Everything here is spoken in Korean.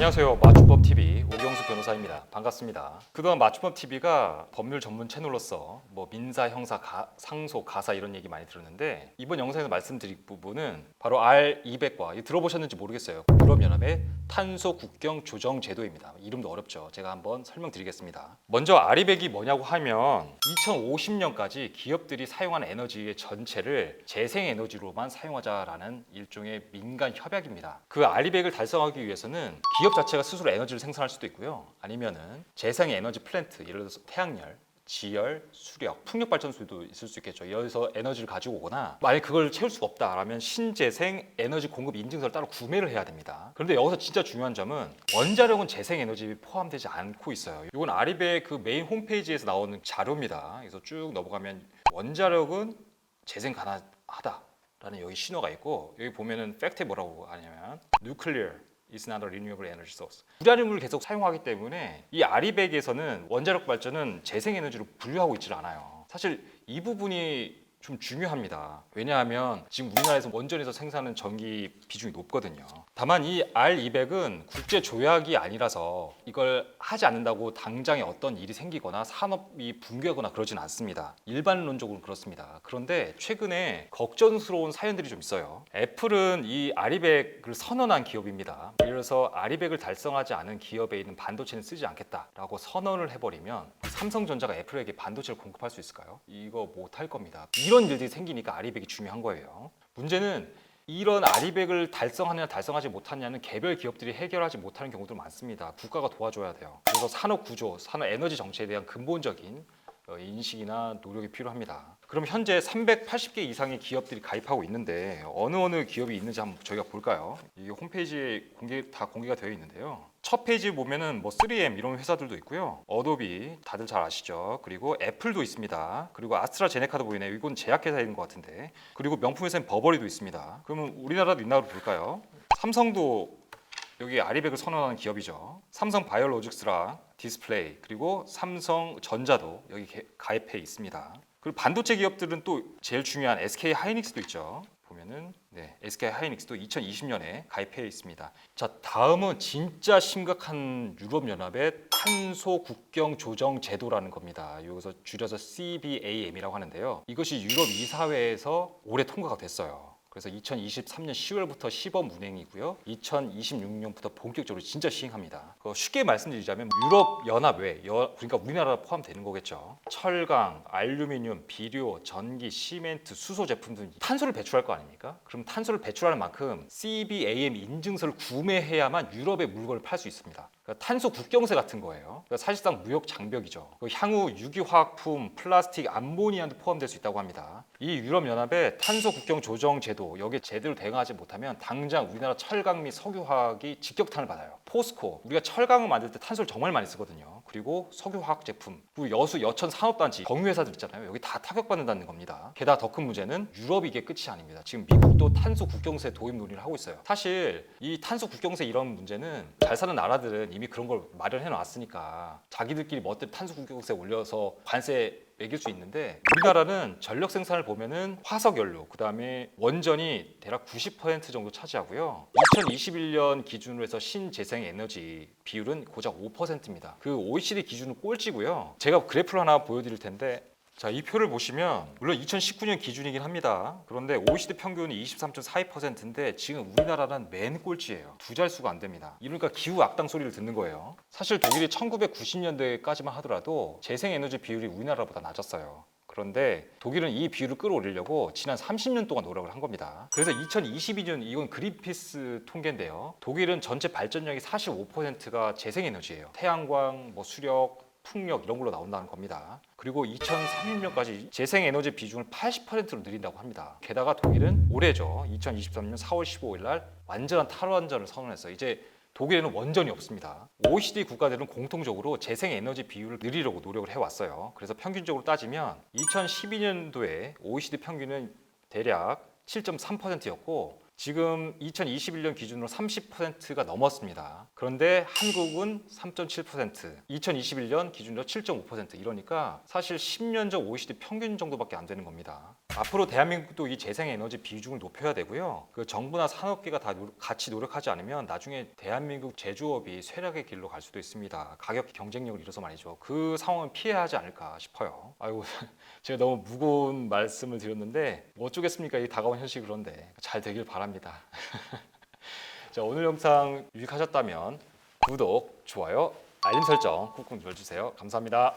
안녕하세요. 맞춤법TV 오경수 변호사입니다. 반갑습니다. 그동안 맞춤법TV가 법률 전문 채널로서 민사, 형사, 상소, 가사 이런 얘기 많이 들었는데 이번 영상에서 말씀드릴 부분은 바로 R200과 들어보셨는지 모르겠어요. 유럽연합의 탄소 국경 조정 제도입니다. 이름도 어렵죠. 제가 한번 설명드리겠습니다. 먼저 R200이 뭐냐고 하면 2050년까지 기업들이 사용하는 에너지의 전체를 재생에너지로만 사용하자라는 일종의 민간 협약입니다. 그 R200을 달성하기 위해서는 기업 자체가 스스로 에너지를 생산할 수도 있고요. 아니면은 재생에너지 플랜트, 예를 들어서 태양열, 지열, 수력, 풍력발전소도 있을 수 있겠죠. 여기서 에너지를 가지고 오거나 만약 그걸 채울 수가 없다라면 신재생 에너지 공급 인증서를 따로 구매를 해야 됩니다. 그런데 여기서 진짜 중요한 점은 원자력은 재생에너지 포함되지 않고 있어요. 이건 아리베 그 메인 홈페이지에서 나오는 자료입니다. 그래서 쭉 넘어가면 원자력은 재생 가능하다라는 여기 신호가 있고, 여기 보면은 팩트에 뭐라고 하냐면 nuclear is not a renewable energy source. 불활유물을 계속 사용하기 때문에 이 아리백에서는 원자력 발전은 재생에너지로 분류하고 있질 않아요. 사실 이 부분이 좀 중요합니다. 왜냐하면 지금 우리나라에서 원전에서 생산하는 전기 비중이 높거든요. 다만 이 R200은 국제 조약이 아니라서 이걸 하지 않는다고 당장에 어떤 일이 생기거나 산업이 붕괴하거나 그러진 않습니다. 일반론적으로 그렇습니다. 그런데 최근에 걱정스러운 사연들이 좀 있어요. 애플은 이 R200을 선언한 기업입니다. 예를 들어서 R200을 달성하지 않은 기업에 있는 반도체는 쓰지 않겠다라고 선언을 해버리면 삼성전자가 애플에게 반도체를 공급할 수 있을까요? 이거 못할 겁니다. 이런 일들이 생기니까 R200이 중요한 거예요. 문제는 이런 R200을 달성하느냐 달성하지 못하느냐는 개별 기업들이 해결하지 못하는 경우도 많습니다. 국가가 도와줘야 돼요. 그래서 산업 구조, 산업 에너지 정책에 대한 근본적인 인식이나 노력이 필요합니다. 그럼 현재 380개 이상의 기업들이 가입하고 있는데 어느 기업이 있는지 한번 저희가 볼까요? 이 홈페이지에 다 공개가 되어 있는데요. 첫 페이지 보면은 3M 이런 회사들도 있고요. 어도비 다들 잘 아시죠? 그리고 애플도 있습니다. 그리고 아스트라제네카도 보이네요. 이건 제약회사인 것 같은데. 그리고 명품 회사인 버버리도 있습니다. 그러면 우리나라도 있나 볼까요? 삼성도 여기 아리백을 선언하는 기업이죠. 삼성 바이오로직스랑 디스플레이, 그리고 삼성전자도 여기 가입해 있습니다. 그리고 반도체 기업들은 또 제일 중요한 SK 하이닉스도 있죠. 보면은 SK 하이닉스도 2020년에 가입해 있습니다. 자, 다음은 진짜 심각한 유럽연합의 탄소 국경 조정 제도라는 겁니다. 여기서 줄여서 CBAM이라고 하는데요. 이것이 유럽 이사회에서 올해 통과가 됐어요. 그래서 2023년 10월부터 시범 운행이고요. 2026년부터 본격적으로 진짜 시행합니다. 쉽게 말씀드리자면 유럽 연합 외, 그러니까 우리나라 포함되는 거겠죠. 철강, 알루미늄, 비료, 전기, 시멘트, 수소 제품 등 탄소를 배출할 거 아닙니까? 그럼 탄소를 배출하는 만큼 CBAM 인증서를 구매해야만 유럽의 물건을 팔 수 있습니다. 그러니까 탄소 국경세 같은 거예요. 그러니까 사실상 무역 장벽이죠. 향후 유기화학품, 플라스틱, 암모니아도 포함될 수 있다고 합니다. 이 유럽연합의 탄소 국경 조정 제도, 여기에 제대로 대응하지 못하면 당장 우리나라 철강 및 석유화학이 직격탄을 받아요. 포스코, 우리가 철강을 만들 때 탄소를 정말 많이 쓰거든요. 그리고 석유화학 제품, 그리고 여수 여천 산업단지 정유회사들 있잖아요. 여기 다 타격받는다는 겁니다. 게다가 더 큰 문제는 유럽이 이게 끝이 아닙니다. 지금 미국도 탄소 국경세 도입 논의를 하고 있어요. 사실 이 탄소 국경세 이런 문제는 잘 사는 나라들은 이미 그런 걸 마련해 놨으니까 자기들끼리 멋대로 탄소 국경세 올려서 관세 매길 수 있는데, 우리나라는 전력 생산을 보면은 화석연료, 그 다음에 원전이 대략 90% 정도 차지하고요. 2021년 기준으로 해서 신재생 에너지 비율은 고작 5%입니다. 그 OECD 기준은 꼴찌고요. 제가 그래프를 하나 보여드릴 텐데, 자, 이 표를 보시면 물론 2019년 기준이긴 합니다. 그런데 OECD 평균이 23.42%인데 지금 우리나라는 맨 꼴찌예요. 두 자릿수가 안 됩니다. 이러니까 기후 악당 소리를 듣는 거예요. 사실 독일이 1990년대까지만 하더라도 재생에너지 비율이 우리나라보다 낮았어요. 그런데 독일은 이 비율을 끌어올리려고 지난 30년 동안 노력을 한 겁니다. 그래서 2022년, 이건 그린피스 통계인데요. 독일은 전체 발전량의 45%가 재생에너지예요. 태양광, 수력, 풍력 이런 걸로 나온다는 겁니다. 그리고 2030년까지 재생에너지 비중을 80%로 늘린다고 합니다. 게다가 독일은 올해죠. 2023년 4월 15일 날 완전한 탈원전을 선언했어요. 이제 독일에는 원전이 없습니다. OECD 국가들은 공통적으로 재생에너지 비율을 늘리려고 노력을 해왔어요. 그래서 평균적으로 따지면 2012년도에 OECD 평균은 대략 7.3%였고 지금 2021년 기준으로 30%가 넘었습니다. 그런데 한국은 3.7%, 2021년 기준으로 7.5%, 이러니까 사실 10년 전 OECD 평균 정도밖에 안 되는 겁니다. 앞으로 대한민국도 이 재생에너지 비중을 높여야 되고요. 그 정부나 산업계가 다 같이 노력하지 않으면 나중에 대한민국 제조업이 쇠락의 길로 갈 수도 있습니다. 가격 경쟁력을 잃어서 말이죠. 그 상황은 피해야 하지 않을까 싶어요. 아이고 제가 너무 무거운 말씀을 드렸는데 뭐 어쩌겠습니까? 이 다가온 현실이 그런데 잘 되길 바랍니다. 자, 오늘 영상 유익하셨다면 구독, 좋아요, 알림 설정 꾹꾹 눌러주세요. 감사합니다.